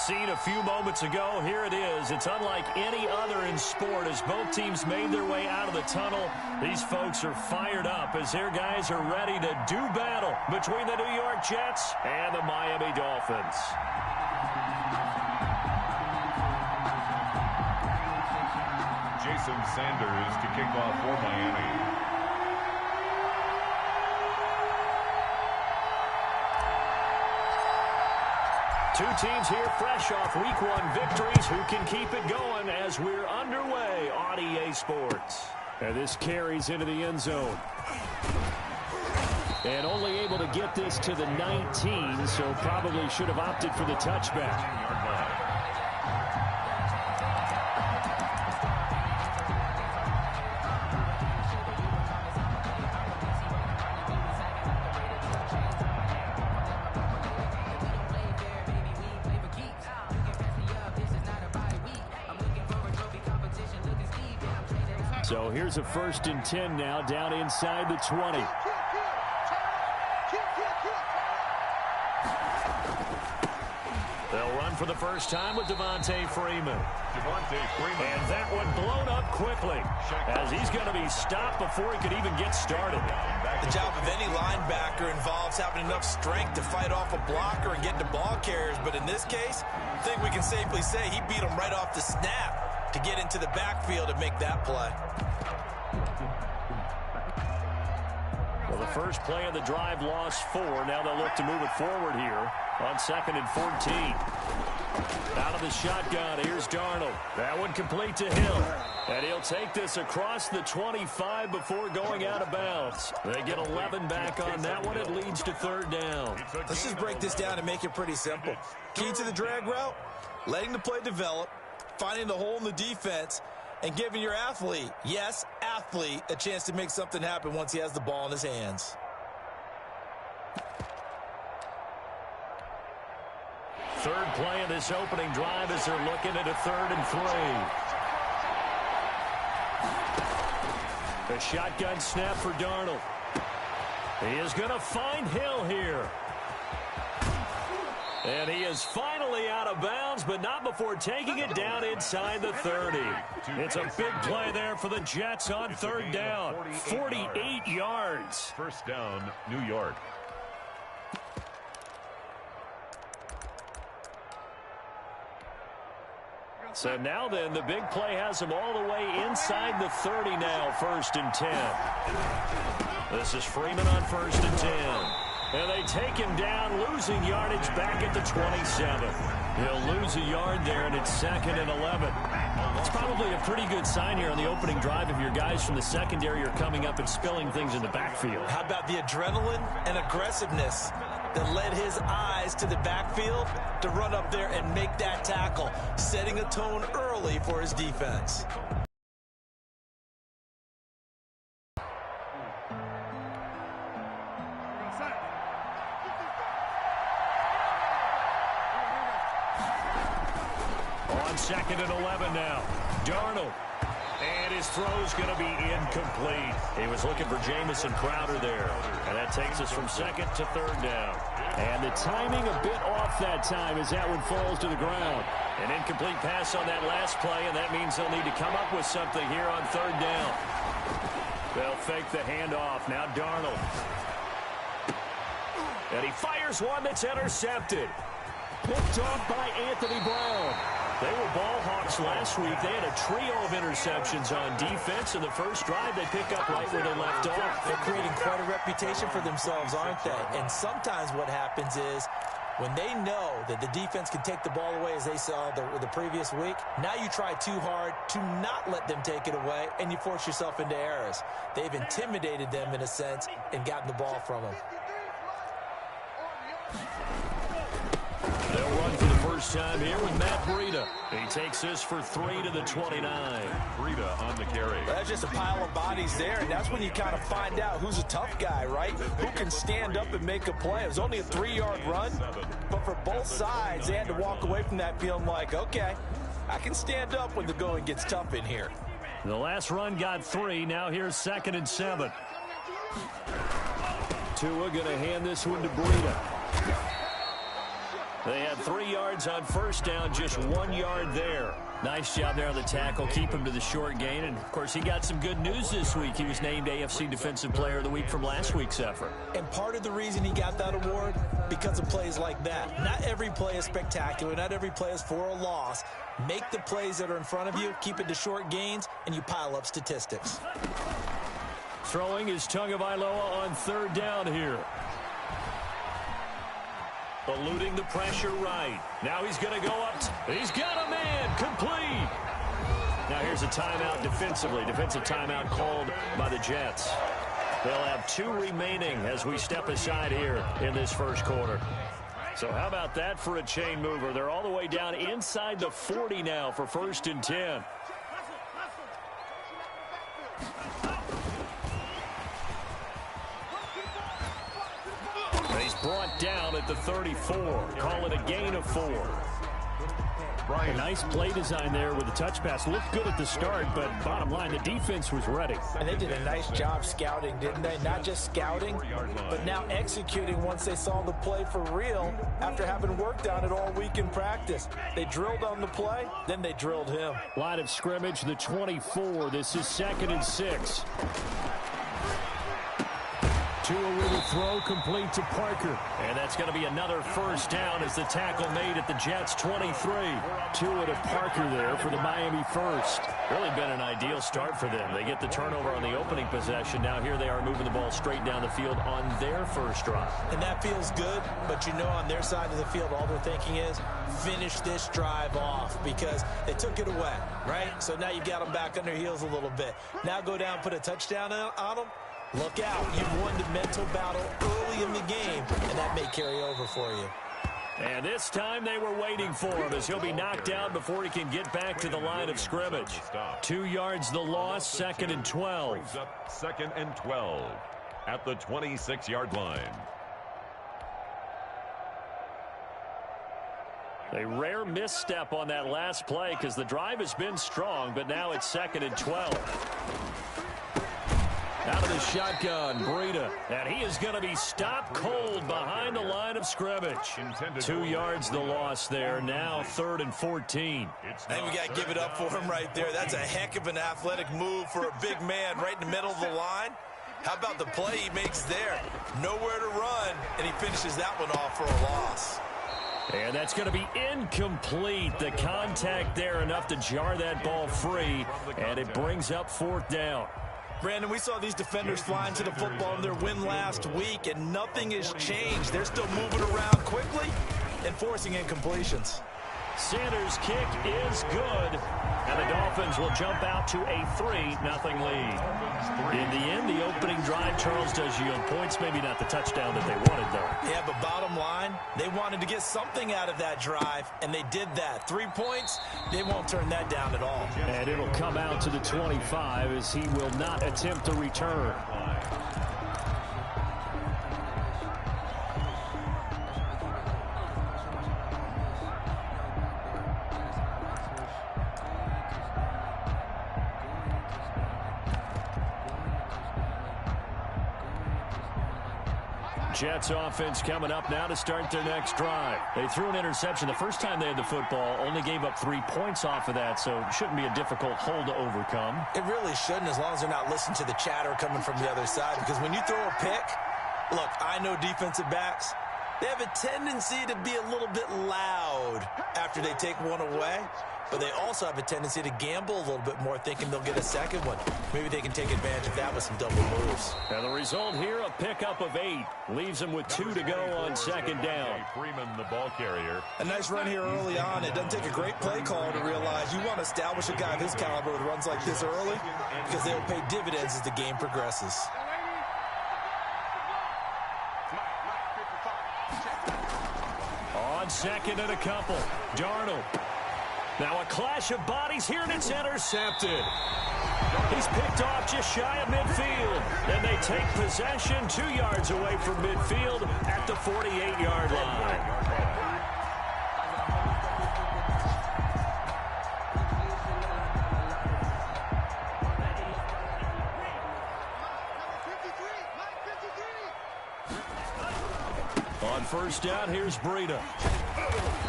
scene a few moments ago. Here it is. It's unlike any other in sport as both teams made their way out of the tunnel. These folks are fired up as their guys are ready to do battle between the New York Jets and the Miami Dolphins. Jason Sanders to kick off for Miami. Two teams here fresh off Week 1 victories who can keep it going as we're underway on EA Sports. And this carries into the end zone. And only able to get this to the 19, so probably should have opted for the touchback. So here's a 1st and 10 now, down inside the 20. They'll run for the first time with Devontae Freeman. And that one blown up quickly as he's going to be stopped before he could even get started. The job of any linebacker involves having enough strength to fight off a blocker and get to ball carriers. But in this case, I think we can safely say he beat him right off the snap to get into the backfield and make that play. Well, the first play of the drive lost 4. Now they'll look to move it forward here on 2nd and 14. Out of the shotgun, here's Darnold. That one complete to Hill. And he'll take this across the 25 before going out of bounds. They get 11 back on that one. It leads to 3rd down. Let's just break this down and make it pretty simple. Key to the drag route, letting the play develop, finding the hole in the defense, and giving your athlete, yes, athlete, a chance to make something happen once he has the ball in his hands. Third play of this opening drive as they're looking at a 3rd and 3. A shotgun snap for Darnold. He is going to find Hill here. And he is finally out of bounds, but not before taking it down inside the 30. It's a big play there for the Jets on 3rd down. 48 yards. 1st down, New York. So now then, the big play has him all the way inside the 30 now, 1st and 10. This is Freeman on 1st and 10. And they take him down, losing yardage back at the 27. He'll lose a yard there, and it's 2nd and 11. It's probably a pretty good sign here on the opening drive if your guys from the secondary are coming up and spilling things in the backfield. How about the adrenaline and aggressiveness that led his eyes to the backfield to run up there and make that tackle, setting a tone early for his defense. On 2nd and 11 now. Darnold. And his throw's going to be incomplete. He was looking for Jamison Crowder there. And that takes us from 2nd to 3rd down. And the timing a bit off that time as that one falls to the ground. An incomplete pass on that last play, and that means they'll need to come up with something here on 3rd down. They'll fake the handoff. Now Darnold. And he fires one that's intercepted. Picked off by Anthony Brown. They were ball hawks last week. They had a trio of interceptions on defense. In the first drive, they pick up right where they left off. They're creating quite a reputation for themselves, aren't they? And sometimes what happens is when they know that the defense can take the ball away, as they saw the previous week, now you try too hard to not let them take it away, and you force yourself into errors. They've intimidated them in a sense and gotten the ball from them. They'll run for the first time here with Matt Breida. He takes this for 3 to the 29. Breida on the carry. That's just a pile of bodies there, and that's when you kind of find out who's a tough guy, right? Who can stand up and make a play. It was only a 3-yard run, but for both sides, they had to walk away from that feeling like, okay, I can stand up when the going gets tough in here. The last run got 3. Now here's 2nd and 7. Tua going to hand this one to Breida. They had 3 yards on first down, just 1 yard there. Nice job there on the tackle, keep him to the short gain. And, of course, he got some good news this week. He was named AFC Defensive Player of the Week from last week's effort. And part of the reason he got that award, because of plays like that. Not every play is spectacular. Not every play is for a loss. Make the plays that are in front of you, keep it to short gains, and you pile up statistics. Throwing is Tagovailoa on 3rd down here. Eluding the pressure right. Now he's going to go up. He's got a man. Complete. Now here's a timeout defensively. Defensive timeout called by the Jets. They'll have 2 remaining as we step aside here in this first quarter. So how about that for a chain mover? They're all the way down inside the 40 now for 1st and 10. He's brought down at the 34. Call it a gain of 4. A nice play design there with the touch pass. Looked good at the start, but bottom line, the defense was ready. And they did a nice job scouting, didn't they? Not just scouting, but now executing once they saw the play for real after having worked on it all week in practice. They drilled on the play, then they drilled him. Line of scrimmage, the 24. This is 2nd and 6. Tua with a throw complete to Parker. And that's going to be another first down as the tackle made at the Jets 23. Tua to Parker there for the Miami first. Really been an ideal start for them. They get the turnover on the opening possession. Now here they are moving the ball straight down the field on their first drive. And that feels good, but you know on their side of the field all they're thinking is finish this drive off because they took it away, right? So now you've got them back on their heels a little bit. Now go down, put a touchdown on them. Look out. You've won the mental battle early in the game, and that may carry over for you. And this time they were waiting for him as he'll be knocked down before he can get back to the line of scrimmage. 2 yards the loss, 2nd and 12. 2nd and 12 at the 26-yard line. A rare misstep on that last play because the drive has been strong, but now it's 2nd and 12. Out of the shotgun, Breida. And he is going to be stopped cold behind the line of scrimmage. 2 yards the loss there. Now 3rd and 14. I think we got to give it up for him right there. That's a heck of an athletic move for a big man right in the middle of the line. How about the play he makes there? Nowhere to run, and he finishes that one off for a loss. And that's going to be incomplete. The contact there enough to jar that ball free, and it brings up 4th down. Brandon, we saw these defenders flying to the football in their win last week, and nothing has changed. They're still moving around quickly and forcing incompletions. Sanders' kick is good, and the Dolphins will jump out to a 3-0 lead. In the end, the opening drive, Charles, does yield points. Maybe not the touchdown that they wanted, though. Yeah, but bottom line, they wanted to get something out of that drive, and they did that. 3 points, they won't turn that down at all. And it'll come out to the 25 as he will not attempt to return. Jets offense coming up now to start their next drive. They threw an interception the first time they had the football, only gave up 3 points off of that, so it shouldn't be a difficult hole to overcome. It really shouldn't, as long as they're not listening to the chatter coming from the other side, because when you throw a pick, look, I know defensive backs, they have a tendency to be a little bit loud after they take one away, but they also have a tendency to gamble a little bit more, thinking they'll get a second one. Maybe they can take advantage of that with some double moves. And the result here, a pickup of 8. Leaves them with 2 to go on 2nd down. Freeman, the ball carrier. A nice run here early on. It doesn't take a great play caller to realize you want to establish a guy of his caliber with runs like this early because they'll pay dividends as the game progresses. On 2nd and a couple, Darnold. Now a clash of bodies here, and it's intercepted. He's picked off just shy of midfield, and they take possession 2 yards away from midfield at the 48-yard line. On 1st down, here's Breida.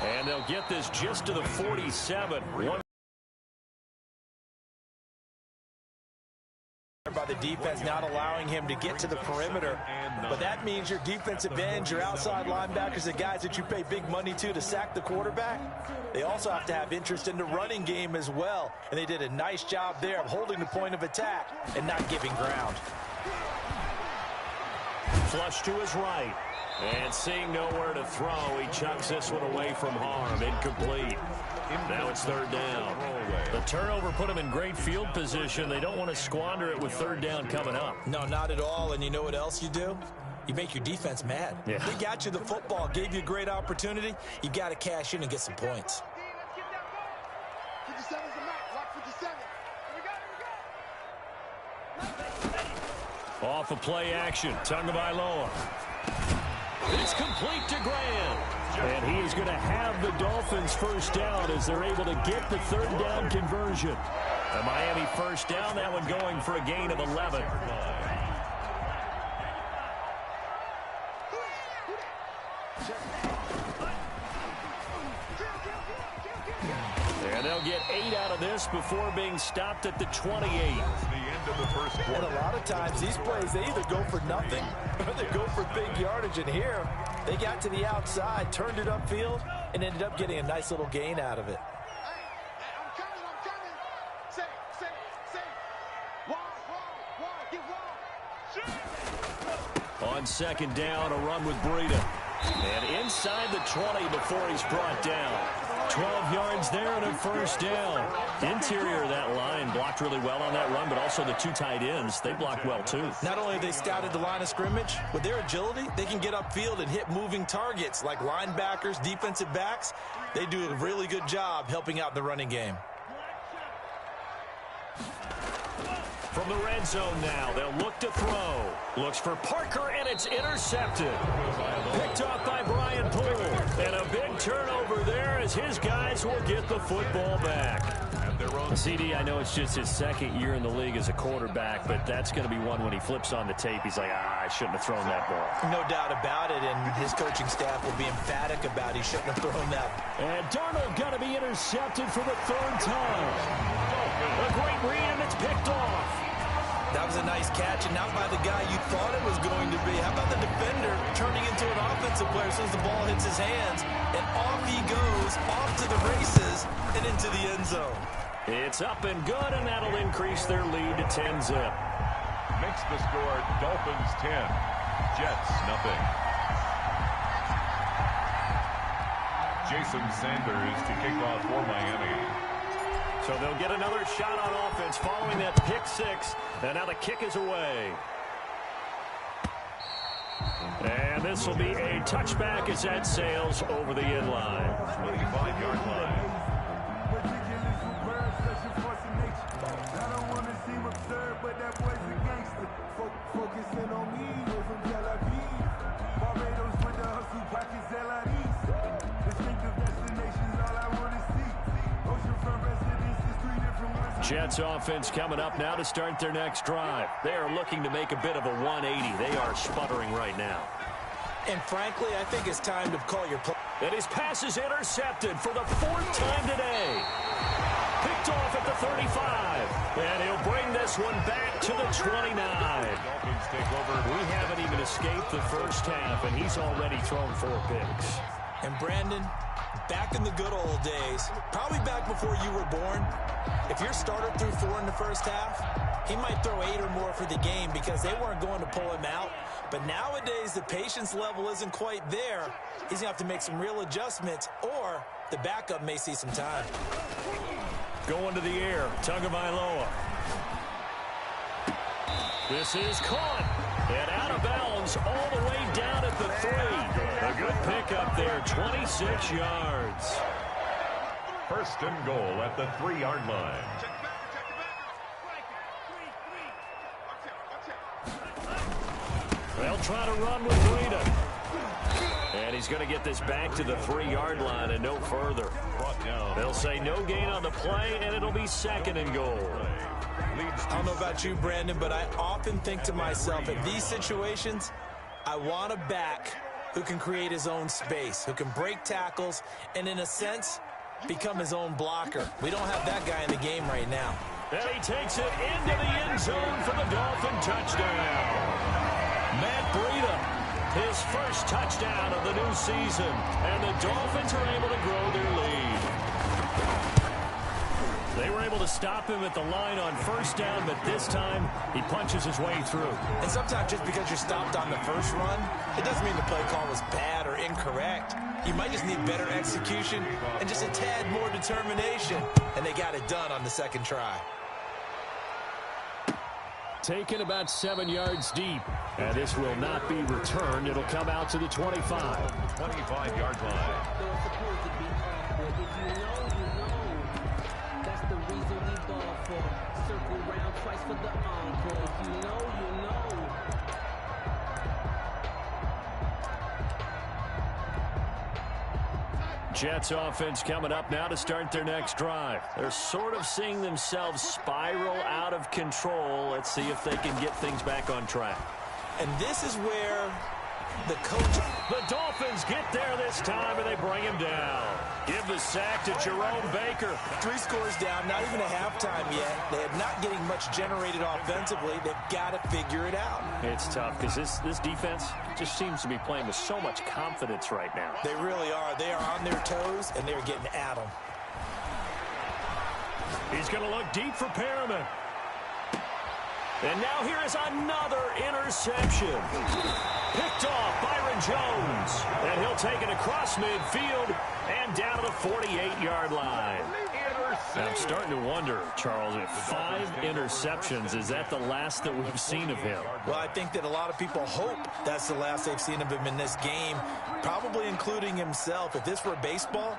And they'll get this just to the 47. By the defense not allowing him to get to the perimeter. But that means your defensive ends, your outside linebackers, the guys that you pay big money to sack the quarterback, they also have to have interest in the running game as well. And they did a nice job there of holding the point of attack and not giving ground. Flush to his right. And seeing nowhere to throw, he chucks this one away from harm. Incomplete. Now it's third down. The turnover put him in great field position. They don't want to squander it with third down coming up. No, not at all. And you know what else you do? You make your defense mad. Yeah. They got you the football, gave you a great opportunity. You got to cash in and get some points. 57's the mark. Lock 57. Here we go. Off of play action. Tagovailoa. It's complete to Graham. And he is going to have the Dolphins first down as they're able to get the third down conversion. The Miami first down, that one going for a gain of 11. And they'll get 8 out of this before being stopped at the 28. The end of the first quarter. And a lot of times these plays, they either go for nothing or they go for big yardage. And here, they got to the outside, turned it upfield, and ended up getting a nice little gain out of it. Hey, I'm coming. Say. Get wall. On second down, a run with Breida. And inside the 20 before he's brought down. 12 yards there and a first down. Interior of that line blocked really well on that run, but also the two tight ends, they blocked well too. Not only have they scouted the line of scrimmage, with their agility, they can get upfield and hit moving targets like linebackers, defensive backs. They do a really good job helping out the running game. From the red zone now, they'll look to throw. Looks for Parker, and it's intercepted. Picked off by Brian Poole. And a big turnover there as his guys will get the football back. CD, I know it's just his second year in the league as a quarterback, but that's going to be one when he flips on the tape. He's like, I shouldn't have thrown that ball. No doubt about it, and his coaching staff will be emphatic about he shouldn't have thrown that. And Darnold got to be intercepted for the third time. A great read, and it's picked off. That was a nice catch, and not by the guy you thought it was going to be. How about the defender turning into an offensive player as soon as the ball hits his hands, and off he goes, off to the races, and into the end zone. It's up and good, and that'll increase their lead to 10-zip. Makes the score Dolphins 10, Jets nothing. Jason Sanders to kick off for Miami. So they'll get another shot on offense following that pick six. And now the kick is away. And this will be a touchback as that sails over the end line. 25-yard line. Jets offense coming up now to start their next drive. They are looking to make a bit of a 180. They are sputtering right now. And frankly, I think it's time to call your play. And his pass is intercepted for the fourth time today. Picked off at the 35. And he'll bring this one back to the 29. Dolphins take over. We haven't even escaped the first half, and he's already thrown 4 picks. And Brandon, back in the good old days, probably back before you were born, if your starter threw 4 in the first half, he might throw 8 or more for the game because they weren't going to pull him out. But nowadays, the patience level isn't quite there. He's going to have to make some real adjustments, or the backup may see some time. Going to the air, Tagovailoa. This is caught. And out of bounds all the way down at the 3. A good pickup there, 26 yards. First and goal at the 3-yard line. They'll try to run with Breida. And he's going to get this back to the 3-yard line and no further. They'll say no gain on the play, and it'll be second and goal. I don't know about you, Brandon, but I often think to myself, in these situations, I want to back who can create his own space, who can break tackles, and in a sense, become his own blocker. We don't have that guy in the game right now. And he takes it into the end zone for the Dolphin touchdown. Matt Breida, his first touchdown of the new season, and the Dolphins are able to grow their lead. They were able to stop him at the line on first down, but this time he punches his way through. And sometimes just because you're stopped on the first run, it doesn't mean the play call was bad or incorrect. You might just need better execution and just a tad more determination. And they got it done on the second try. Taken about 7 yards deep. And this will not be returned. It'll come out to the 25. 25-yard line. That's the reason we ball for. Circle round twice for the encore. If you know, you know. Jets offense coming up now to start their next drive. They're sort of seeing themselves spiral out of control. Let's see if they can get things back on track. And this is where the coach... The Dolphins get there this time, and they bring him down. Give the sack to Jerome Baker. 3 scores down, not even a halftime yet. They're not getting much generated offensively. They've got to figure it out. It's tough because this defense just seems to be playing with so much confidence right now. They really are. They are on their toes, and they're getting at them. He's going to look deep for Perriman. And now here is another interception. Picked off Byron Jones. And he'll take it across midfield and down to the 48-yard line. I'm starting to wonder, Charles, if 5 interceptions, is that the last that we've seen of him? Well, I think that a lot of people hope that's the last they've seen of him in this game, probably including himself. If this were baseball,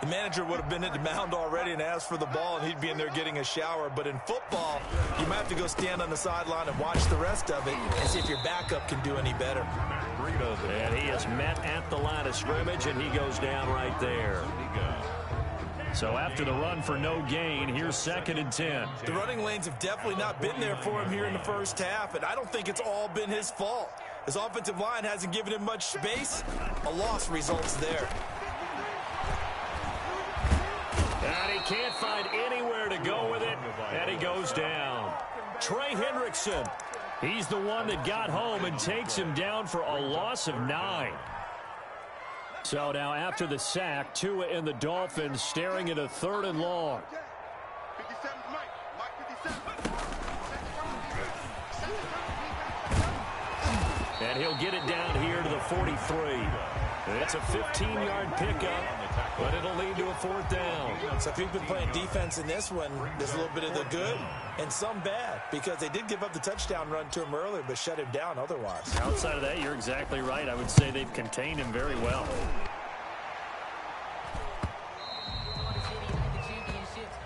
the manager would have been at the mound already and asked for the ball, and he'd be in there getting a shower. But in football, you might have to go stand on the sideline and watch the rest of it and see if your backup can do any better. And he is met at the line of scrimmage, and he goes down right there. So after the run for no gain, here's 2nd and 10. The running lanes have definitely not been there for him here in the first half, and I don't think it's all been his fault. His offensive line hasn't given him much space. A loss results there. And he can't find anywhere to go with it, and he goes down. Trey Hendrickson, he's the one that got home and takes him down for a loss of 9. So now after the sack, Tua and the Dolphins staring at a 3rd and long. 57, Mike 57. And he'll get it down here to the 43. It's a 15-yard pickup, but it'll lead to a 4th down. So if you've been playing defense in this one, there's a little bit of the good and some bad, because they did give up the touchdown run to him earlier, but shut him down otherwise. Outside of that, you're exactly right. I would say they've contained him very well.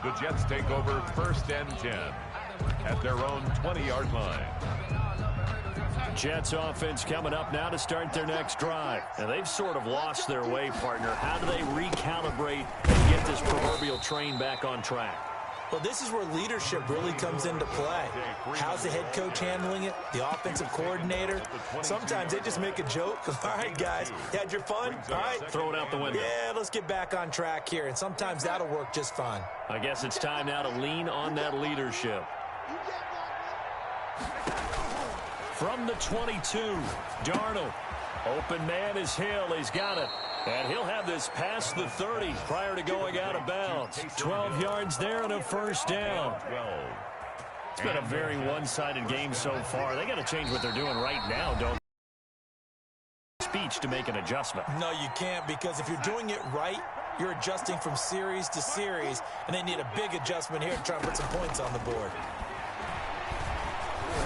The Jets take over 1st and 10 at their own 20-yard line. Jets offense coming up now to start their next drive. And they've sort of lost their way, partner. How do they recalibrate and get this proverbial train back on track? Well, this is where leadership really comes into play. How's the head coach handling it? The offensive coordinator? Sometimes they just make a joke. All right, guys, you had your fun? All right. Throw it out the window. Yeah, let's get back on track here. And sometimes that'll work just fine. I guess it's time now to lean on that leadership. From the 22, Darnold. Open man is Hill. He's got it. And he'll have this past the 30 prior to going out of bounds. 12 yards there and a 1st down. It's been a very one-sided game so far. They got to change what they're doing right now, don't they? Speech to make an adjustment. No, you can't, because if you're doing it right, you're adjusting from series to series, and they need a big adjustment here to try and put some points on the board.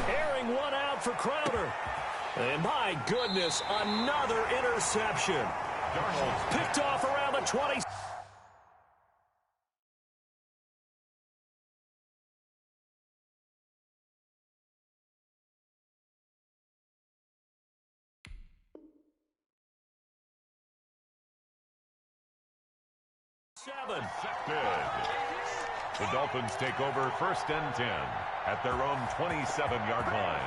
Airing one out for Crowder. And my goodness, another interception. Darnold picked off around the 20. The Dolphins take over 1st and 10 at their own 27-yard line.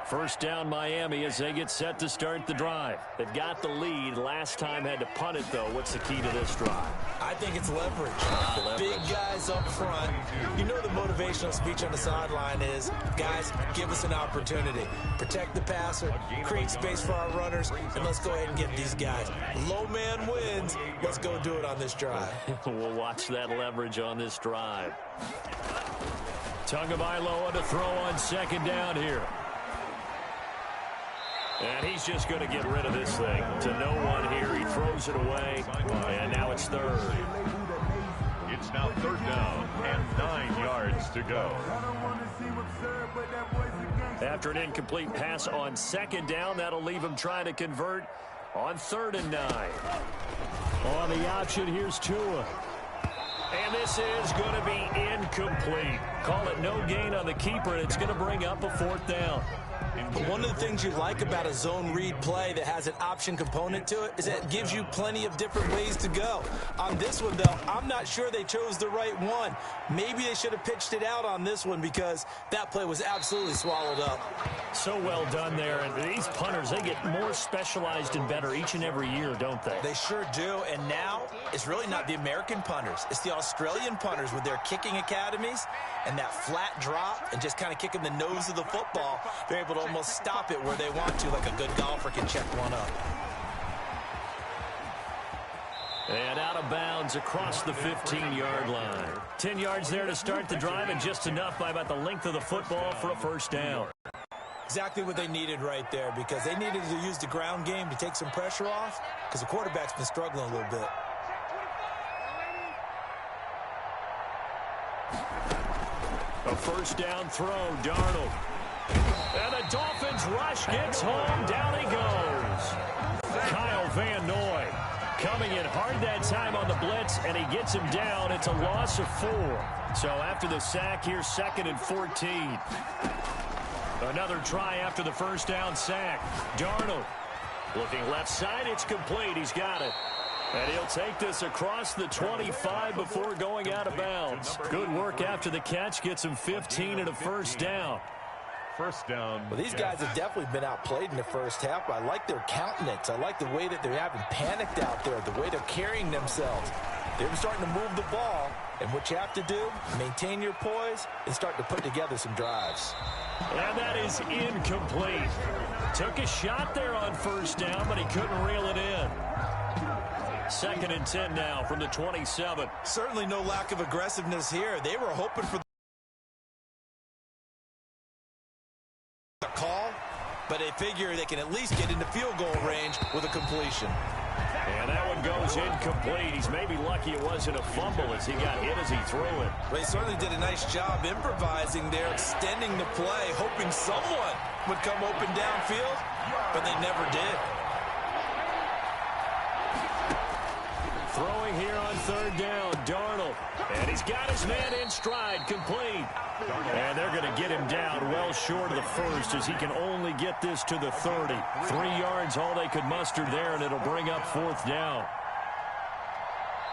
First down Miami as they get set to start the drive. They've got the lead. Last time had to punt it, though. What's the key to this drive? I think it's leverage. The big guys up front. You know the motivational speech on the sideline is, guys, give us an opportunity. Protect the passer, create space for our runners, and let's go ahead and get these guys. Low man wins. Let's go do it on this drive. We'll watch that leverage on this drive. Tagovailoa to throw on second down here. And he's just going to get rid of this thing to no one here. He throws it away, and now it's third. It's now third down and 9 yards to go. After an incomplete pass on second down, that'll leave him trying to convert on 3rd and 9. On the option, here's Tua. And this is going to be incomplete. Call it no gain on the keeper, and it's going to bring up a 4th down. But one of the things you like about a zone read play that has an option component to it is that it gives you plenty of different ways to go. On this one, though, I'm not sure they chose the right one. Maybe they should have pitched it out on this one because that play was absolutely swallowed up. So well done there. And these punters, they get more specialized and better each and every year, don't they? They sure do. And now it's really not the American punters. It's the Australian punters with their kicking academies and that flat drop and just kind of kicking the nose of the football. They're able to almost stop it where they want to, like a good golfer can check one up. And out of bounds across the 15-yard line. 10 yards there to start the drive, and just enough by about the length of the football for a first down. Exactly what they needed right there, because they needed to use the ground game to take some pressure off, because the quarterback's been struggling a little bit. A first down throw, Darnold. And the Dolphins rush, gets home, down he goes. Kyle Van Noy coming in hard that time on the blitz, and he gets him down. It's a loss of 4. So after the sack, here's 2nd and 14. Another try after the first down sack. Darnold looking left side, it's complete. He's got it. And he'll take this across the 25 before going out of bounds. Good work after the catch. Gets him 15 and a first down. First down. Well, these guys have definitely been outplayed in the first half. I like their countenance. I like the way that they haven't panicked out there, the way they're carrying themselves. They're starting to move the ball. And what you have to do, maintain your poise and start to put together some drives. And that is incomplete. Took a shot there on first down, but he couldn't reel it in. 2nd and 10 now from the 27. Certainly no lack of aggressiveness here. They were hoping for the call, but they figure they can at least get into field goal range with a completion. And that one goes incomplete. He's maybe lucky it wasn't a fumble as he got hit as he threw it. Well, he certainly did a nice job improvising there, extending the play, hoping someone would come open downfield, but they never did. Throwing here on 3rd down, Darnold. And he's got his man in stride, complete. And they're going to get him down well short of the first as he can only get this to the 30. 3 yards, all they could muster there, and it'll bring up 4th down.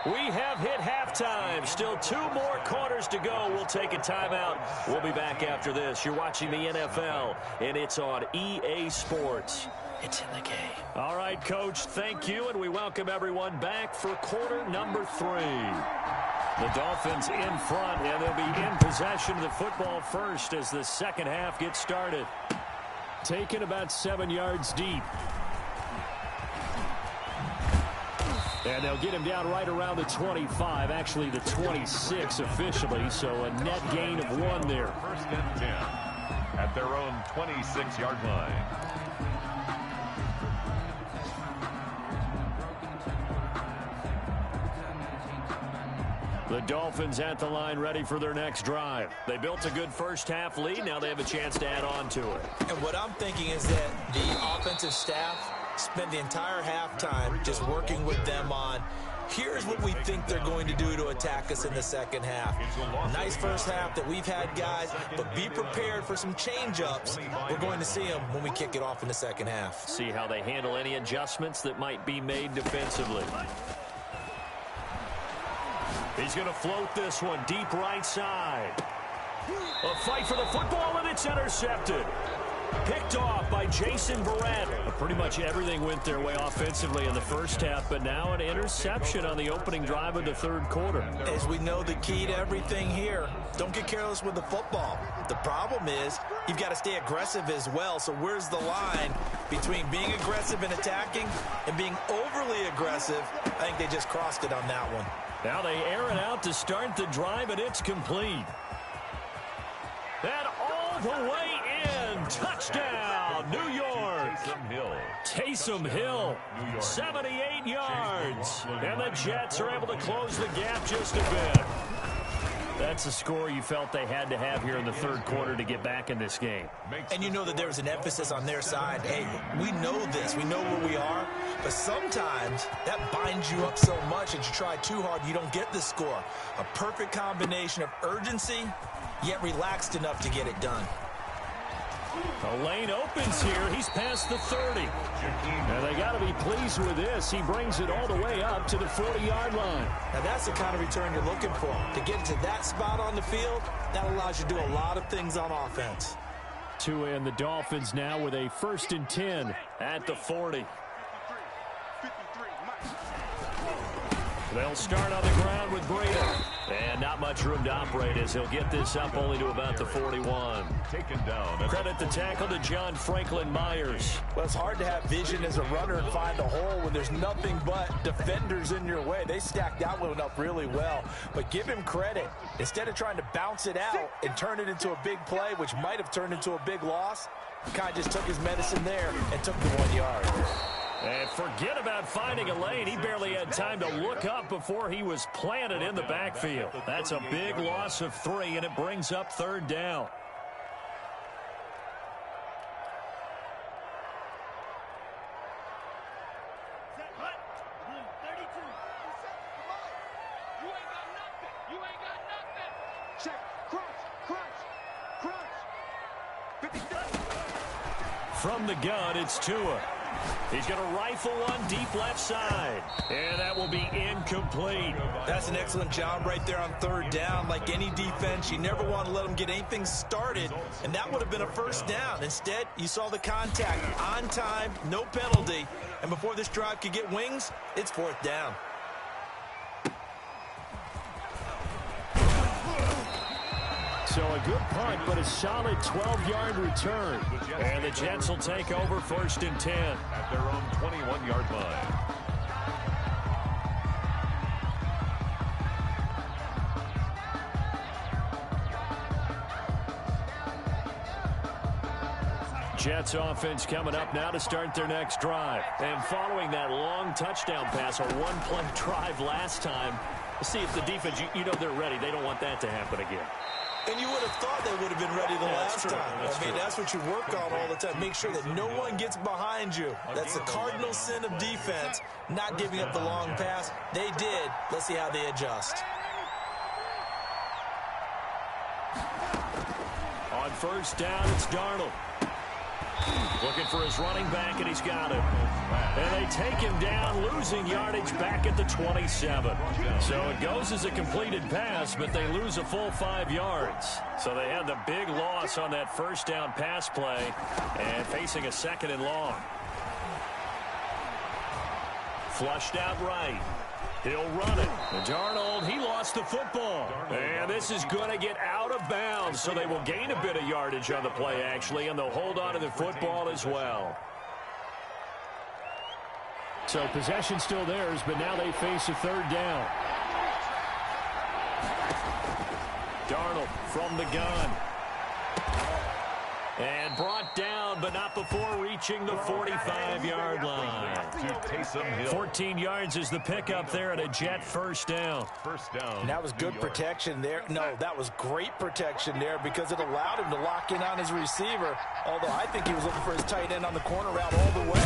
We have hit halftime. Still 2 more quarters to go. We'll take a timeout. We'll be back after this. You're watching the NFL, and it's on EA Sports. It's in the game. All right, Coach, thank you, and we welcome everyone back for quarter number 3. The Dolphins in front, and they'll be in possession of the football first as the second half gets started. Taken about 7 yards deep. And they'll get him down right around the 25, actually the 26 officially, so a net gain of 1 there. 1st and 10 at their own 26-yard line. The Dolphins at the line ready for their next drive. They built a good first half lead. Now they have a chance to add on to it. And what I'm thinking is that the offensive staff spent the entire halftime just working with them on, here's what we think they're going to do to attack us in the second half. Nice first half that we've had, guys, but be prepared for some change-ups. We're going to see them when we kick it off in the second half. See how they handle any adjustments that might be made defensively. He's going to float this one deep right side. A fight for the football, and it's intercepted. Picked off by Jason Verrett. Pretty much everything went their way offensively in the first half, but now an interception on the opening drive of the third quarter. As we know, the key to everything here, don't get careless with the football. The problem is you've got to stay aggressive as well. So where's the line between being aggressive and attacking and being overly aggressive? I think they just crossed it on that one. Now they air it out to start the drive, and it's complete. And all the way in. Touchdown, New York. Taysom Hill, 78 yards. And the Jets are able to close the gap just a bit. That's a score you felt they had to have here in the third quarter to get back in this game. And you know that there's an emphasis on their side. Hey, we know this. We know where we are. But sometimes that binds you up so much that you try too hard, you don't get the score. A perfect combination of urgency, yet relaxed enough to get it done. The lane opens here. He's past the 30. And they got to be pleased with this. He brings it all the way up to the 40-yard line. Now that's the kind of return you're looking for. To get to that spot on the field, that allows you to do a lot of things on offense. Tua and the Dolphins now with a 1st and 10 at the 40. They'll start on the ground with Breida. And not much room to operate as he'll get this up only to about the 41. Taken down. Credit the tackle to John Franklin Myers. Well, it's hard to have vision as a runner and find a hole when there's nothing but defenders in your way. They stacked that one up really well. But give him credit. Instead of trying to bounce it out and turn it into a big play, which might have turned into a big loss, he kind of just took his medicine there and took the 1 yard. And forget about finding a lane. He barely had time to look up before he was planted in the backfield. That's a big loss of 3, and it brings up 3rd down. From the gun, it's Tua. He's going to rifle one deep left side. And that will be incomplete. That's an excellent job right there on 3rd down. Like any defense, you never want to let them get anything started. And that would have been a 1st down. Instead, you saw the contact on time, no penalty. And before this drive could get wings, it's 4th down. So a good punt, but a solid 12-yard return. And the Jets will take over 1st and 10. At their own 21-yard line. Jets offense coming up now to start their next drive. And following that long touchdown pass, a one-play drive last time, let's see if the defense, you know they're ready. They don't want that to happen again. And you would have thought they would have been ready the last time. That's what you work on all the time. Make sure that no one gets behind you. That's the cardinal sin of defense, not giving up the long pass. They did. Let's see how they adjust. On 1st down, it's Darnold. Looking for his running back, and he's got him. And they take him down, losing yardage back at the 27. So it goes as a completed pass, but they lose a full 5 yards. So they had the big loss on that 1st down pass play and facing a 2nd and long. Flushed out right. He'll run it. And Darnold, he lost the football. And this is going to get out of bounds, so they will gain a bit of yardage on the play, actually, and they'll hold on to the football as well. So possession still theirs, but now they face a 3rd down. Darnold from the gun. And brought down, but not before reaching the 45-yard line. 14 yards is the pickup there at a Jet 1st down. And that was good protection there. No, that was great protection there because it allowed him to lock in on his receiver, although I think he was looking for his tight end on the corner route all the way.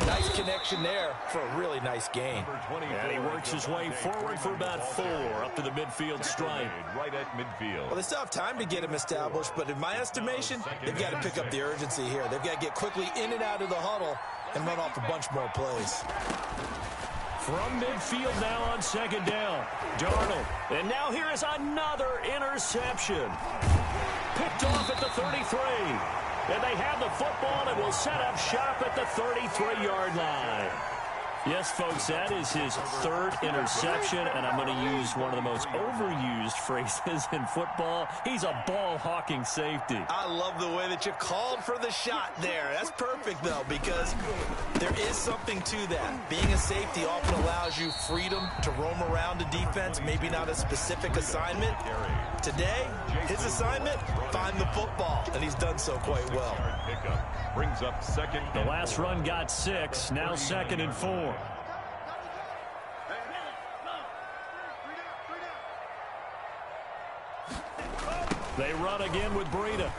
Nice connection there for a really nice gain. And he works his way forward for about 4 up to the midfield stripe. Right at midfield. Well, they still have time to get him established, but in my estimation, they've got to pick up the urgency here. They've got to get quickly in and out of the huddle and run off a bunch more plays. From midfield now on 2nd down, Darnold. And now here is another interception. Picked off at the 33. And they have the football and will set up shop at the 33-yard line. Yes, folks, that is his third interception, and I'm going to use one of the most overused phrases in football. He's a ball-hawking safety. I love the way that you called for the shot there. That's perfect, though, because there is something to that. Being a safety often allows you freedom to roam around a defense, maybe not a specific assignment. Today, his assignment, find the football, and he's done so quite well. Brings up second. The last run got 6, now 2nd and 4. They run again with Breida.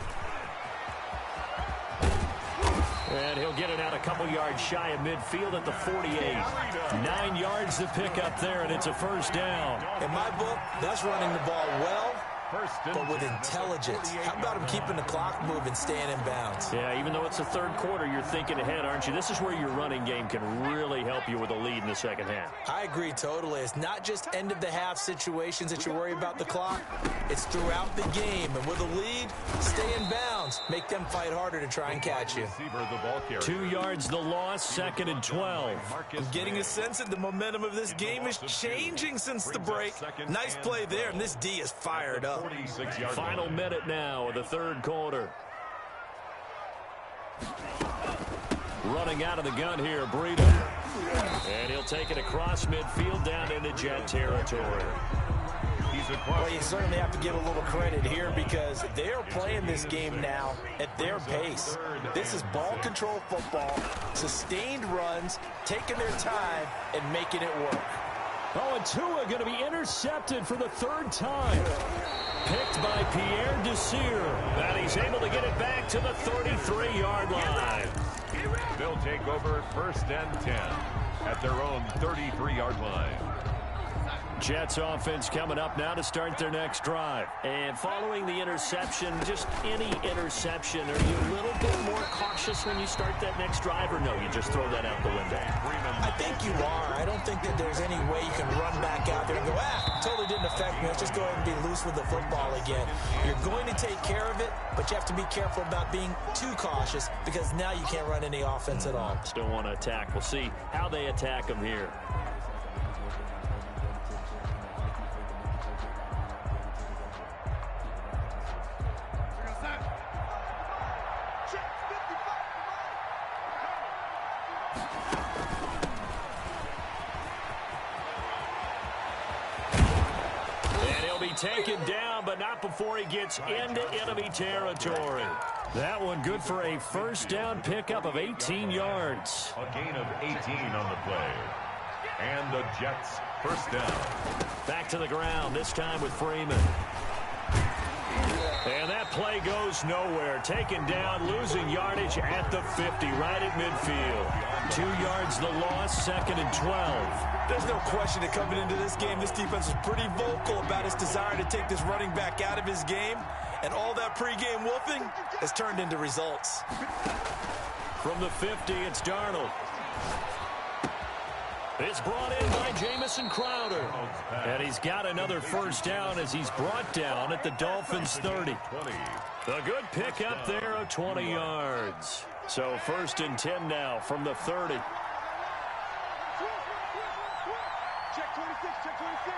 And he'll get it out a couple yards shy of midfield at the 48. 9 yards to pick up there, and it's a first down. In my book, that's running the ball well, but with intelligence. How about him keeping the clock moving, staying in bounds? Yeah, even though it's the third quarter, you're thinking ahead, aren't you? This is where your running game can really help you with a lead in the second half. I agree totally. It's not just end-of-the-half situations that you worry about the clock. It's throughout the game. And with a lead, stay in bounds. Make them fight harder to try and catch you. 2 yards the loss, 2nd and 12. I'm getting a sense that the momentum of this game is changing since the break. Nice play there, and this D is fired up. Final minute now of the third quarter. Running out of the gun here, Breida. And he'll take it across midfield down into Jet territory. Well, you certainly have to give a little credit here because they're playing this game now at their pace. This is ball control football, sustained runs, taking their time, and making it work. Oh, and Tua going to be intercepted for the third time. Picked by Pierre Desir. And he's able to get it back to the 33-yard line. They'll take over 1st and 10 at their own 33-yard line. Jets offense coming up now to start their next drive. And following the interception, just any interception, are you a little bit more cautious when you start that next drive, or no, you just throw that out the window? I think you are. I don't think that there's any way you can run back out there and go, totally didn't affect me. Let's just go ahead and be loose with the football again. You're going to take care of it, but you have to be careful about being too cautious because now you can't run any offense at all. Still want to attack. We'll see how they attack them here. Taken down, but not before he gets into enemy territory. That one good for a first down pickup of 18 yards. A gain of 18 on the play. And the Jets first down. Back to the ground, this time with Freeman. And that play goes nowhere. Taken down, losing yardage at the 50, right at midfield. 2 yards the loss, 2nd and 12. There's no question that coming into this game, this defense is pretty vocal about its desire to take this running back out of his game. And all that pregame wolfing has turned into results. From the 50, it's Darnold. It's brought in by Jamison Crowder. And he's got another first down as he's brought down at the Dolphins' 30. A good pickup there of 20 yards. So 1st and 10 now from the 30. Check 26, check 26.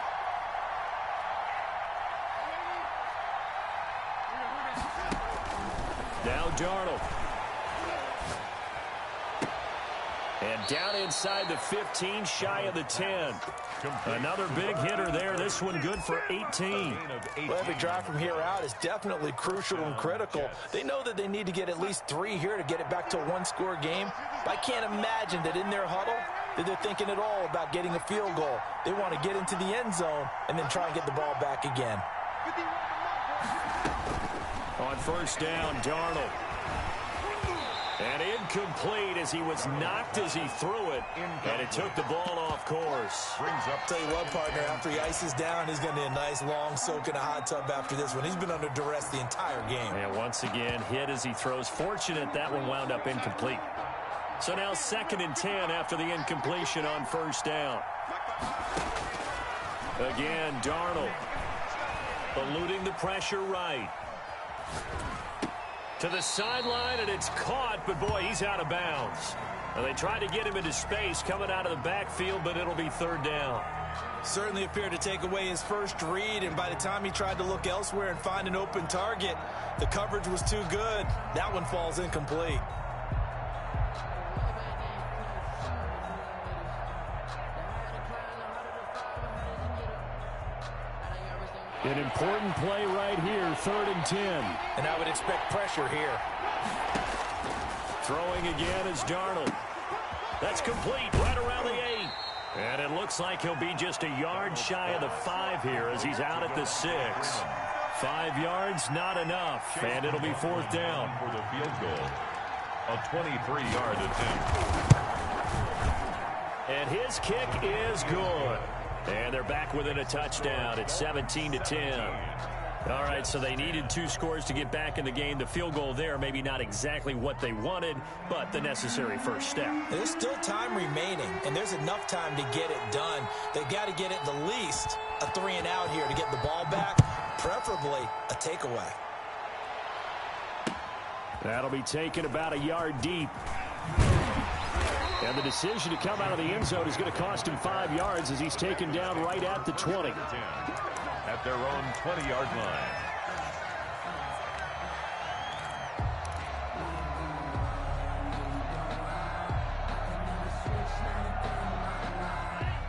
Now Darnold. And down inside the 15, shy of the 10. Another big hitter there. This one good for 18. Well, every drive from here out is definitely crucial and critical. They know that they need to get at least 3 here to get it back to a one-score game. But I can't imagine that in their huddle that they're thinking at all about getting a field goal. They want to get into the end zone and then try and get the ball back again. On first down, Darnold. And incomplete as he was knocked as he threw it. And it took the ball off course. Tell you what, partner, after he ices down, he's going to need a nice long soak in a hot tub after this one. He's been under duress the entire game. And once again, hit as he throws. Fortunate that one wound up incomplete. So now 2nd and 10 after the incompletion on first down. Again, Darnold eluding the pressure right. To the sideline, and it's caught, but boy, he's out of bounds. Well, they tried to get him into space coming out of the backfield, but it'll be third down. Certainly appeared to take away his first read, and by the time he tried to look elsewhere and find an open target, the coverage was too good. That one falls incomplete. An important play right here, 3rd and 10. And I would expect pressure here. Throwing again is Darnold. That's complete right around the 8. And it looks like he'll be just a yard shy of the 5 here as he's out at the 6. 5 yards, not enough. And it'll be 4th down. For the field goal. A 23-yard attempt. And his kick is good. And they're back within a touchdown. It's 17-10. All right, so they needed 2 scores to get back in the game. The field goal there, maybe not exactly what they wanted, but the necessary first step. There's still time remaining, and there's enough time to get it done. They've got to get it the least a 3-and-out here to get the ball back, preferably a takeaway. That'll be taken about a yard deep. And the decision to come out of the end zone is going to cost him 5 yards as he's taken down right at the 20. At their own 20-yard line.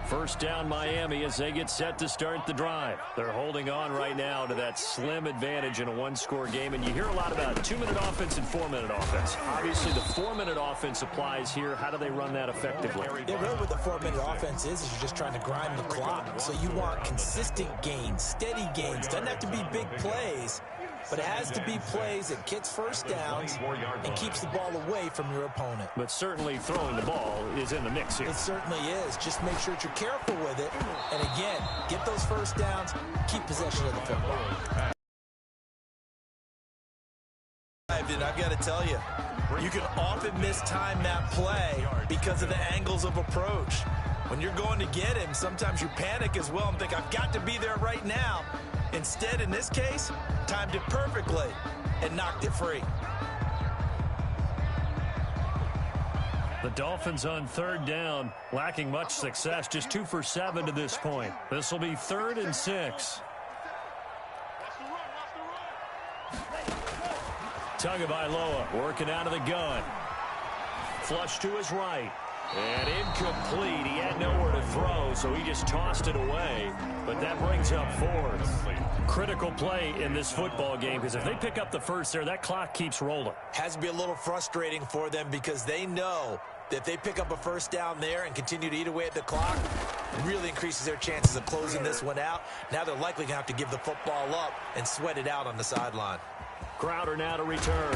First down Miami as they get set to start the drive. They're holding on right now to that slim advantage in a 1-score game. And you hear a lot about 2-minute offense and 4-minute offense. Obviously, the 4-minute offense applies here. How do they run that effectively? Yeah, really what the 4-minute offense is you're just trying to grind the clock. So you want consistent gains, steady gains. Doesn't have to be big plays, but it has to be plays that gets first downs and keeps the ball away from your opponent. But certainly throwing the ball is in the mix here. It certainly is. Just make sure that you're careful with it. And again, get those first downs, keep possession of the football. And I've got to tell you, you can often mistime that play because of the angles of approach. When you're going to get him, sometimes you panic as well and think, I've got to be there right now. Instead, in this case, timed it perfectly and knocked it free. The Dolphins on 3rd down, lacking much success, just 2 for 7 to this point. This will be 3rd and 6. Tagovailoa working out of the gun. Flush to his right. And incomplete. He had nowhere to throw, so he just tossed it away. But that brings up 4th. Critical play in this football game, because if they pick up the first there, that clock keeps rolling. Has to be a little frustrating for them because they know that if they pick up a first down there and continue to eat away at the clock, it really increases their chances of closing this one out. Now they're likely going to have to give the football up and sweat it out on the sideline. Crowder now to return.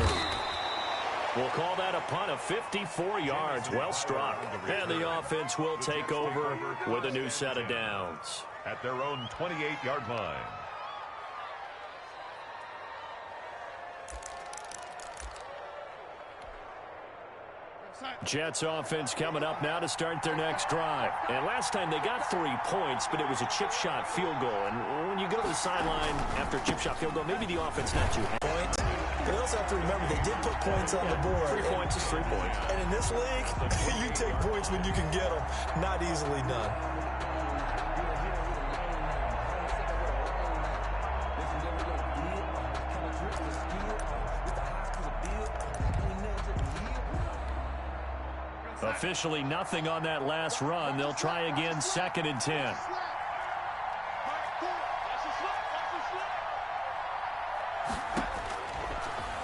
We'll call that a punt of 54 yards. Well struck. And the offense will take over with a new set of downs. At their own 28-yard line. Jets offense coming up now to start their next drive. And last time they got 3 points, but it was a chip shot field goal. And when you go to the sideline after a chip shot field goal, maybe the offense not too happy. Points. They also have to remember they did put points on the board. 3 points is 3 points. And in this league, you take points when you can get them. Not easily done. Officially nothing on that last run. They'll try again, 2nd and 10.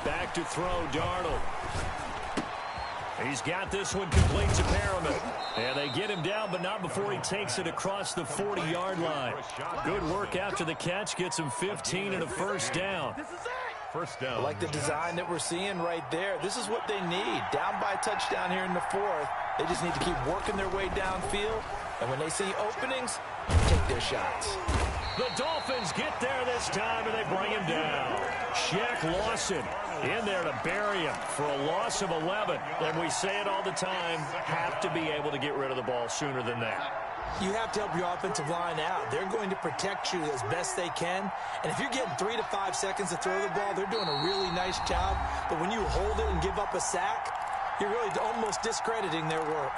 Back to throw, Darnold. He's got this one complete to Perriman. And they get him down, but not before he takes it across the 40-yard line. Good work after the catch. Gets him 15 and a first down. First down. I like the design that we're seeing right there. This is what they need. Down by a touchdown here in the 4th. They just need to keep working their way downfield. And when they see openings, take their shots. The Dolphins get there this time, and they bring him down. Shaq Lawson in there to bury him for a loss of 11. And we say it all the time, have to be able to get rid of the ball sooner than that. You have to help your offensive line out. They're going to protect you as best they can. And if you're getting 3 to 5 seconds to throw the ball, they're doing a really nice job. But when you hold it and give up a sack, you're really almost discrediting their work.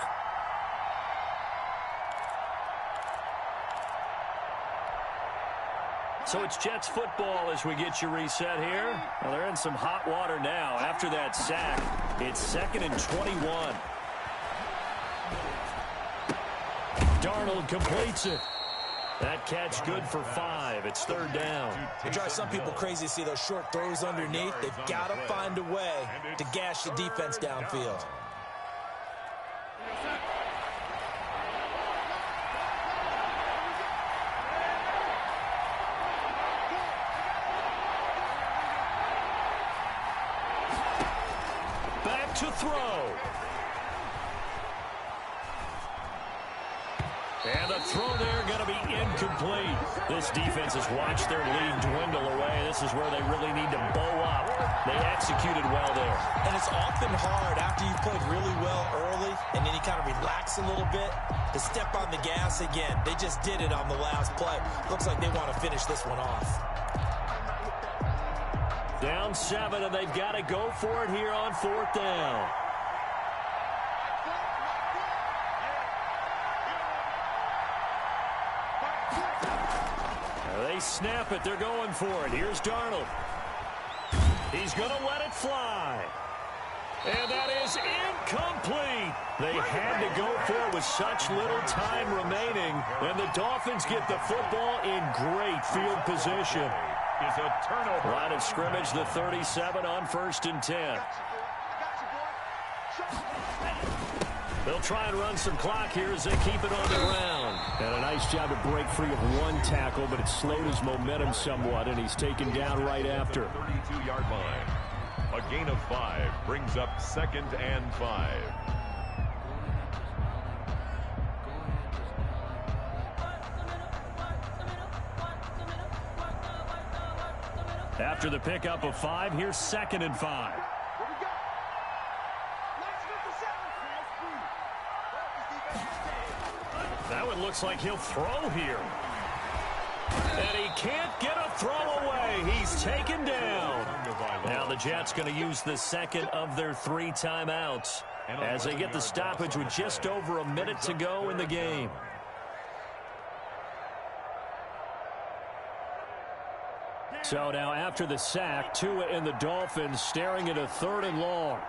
So it's Jets football as we get you reset here. Well, they're in some hot water now. After that sack, it's 2nd and 21. Darnold completes it. That catch good for 5. It's 3rd down. It drives some people crazy to see those short throws underneath. They've got to find a way to gash the defense downfield. Back to throw. And the throw there going to be incomplete. This defense has watched their lead dwindle away. This is where they really need to bow up. They executed well there. And it's often hard after you've played really well early and then you kind of relax a little bit to step on the gas again. They just did it on the last play. Looks like they want to finish this one off. Down 7, and they've got to go for it here on 4th down. They snap it. They're going for it. Here's Darnold. He's going to let it fly. And that is incomplete. They had to go for it with such little time remaining. And the Dolphins get the football in great field position. Is a turnover. Line of scrimmage, the 37 on 1st and 10. They'll try and run some clock here as they keep it on the ground. And a nice job to break free of one tackle, but it slowed his momentum somewhat, and he's taken down right after. 32-yard line. A gain of 5 brings up 2nd and 5. After the pickup of 5, here's 2nd and 5. That one looks like he'll throw here. And he can't get a throw away. He's taken down. Now the Jets going to use the 2nd of their 3 timeouts as they get the stoppage with just over a minute to go in the game. So now after the sack, Tua and the Dolphins staring at a 3rd and long.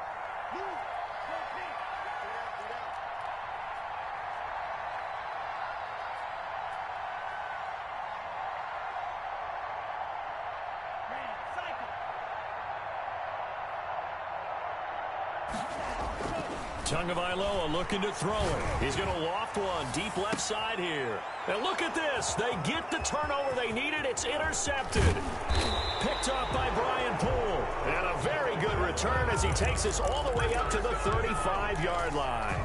Tagovailoa looking to throw it. He's going to loft one deep left side here. And look at this. They get the turnover they needed. It's intercepted. Picked off by Brian Poole. And a very good return as he takes us all the way up to the 35-yard line.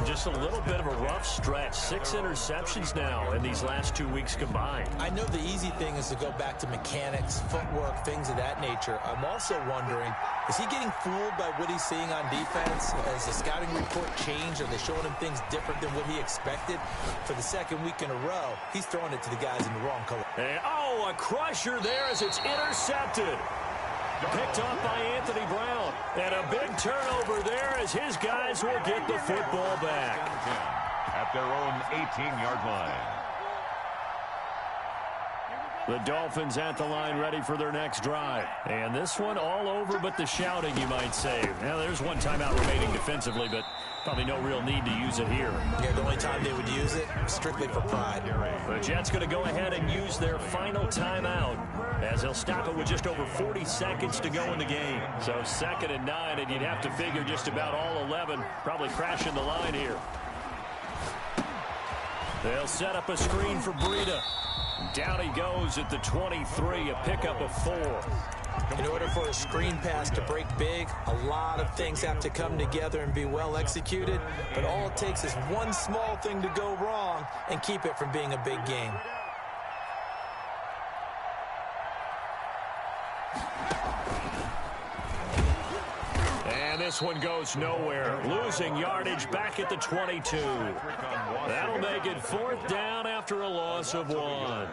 Just a little bit of a rough stretch. 6 interceptions now in these last 2 weeks combined. I know the easy thing is to go back to mechanics, footwork, things of that nature. I'm also wondering, is he getting fooled by what he's seeing on defense? Has the scouting report changed? Are they showing him things different than what he expected? For the 2nd week in a row, he's throwing it to the guys in the wrong color. And, oh, a crusher there as it's intercepted. Picked off by Anthony Brown. And a big turnover there as his guys will get the football back. At their own 18-yard line. The Dolphins at the line ready for their next drive. And this one all over but the shouting, you might say. Now, there's one timeout remaining defensively, but probably no real need to use it here. Yeah, the only time they would use it, strictly for pride. The Jets going to go ahead and use their final timeout as they'll stop it with just over 40 seconds to go in the game. So 2nd and 9, and you'd have to figure just about all 11 probably crashing the line here. They'll set up a screen for Breida. Down he goes at the 23, a pickup of 4. In order for a screen pass to break big, a lot of things have to come together and be well executed, but all it takes is one small thing to go wrong and keep it from being a big game. And this one goes nowhere. Losing yardage back at the 22. That'll make it 4th down after a loss of 1.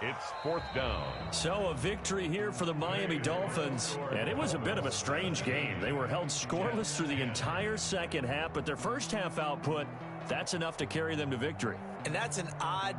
It's 4th down. So a victory here for the Miami Dolphins. And it was a bit of a strange game. They were held scoreless through the entire second half, but their first half output, that's enough to carry them to victory. And that's an odd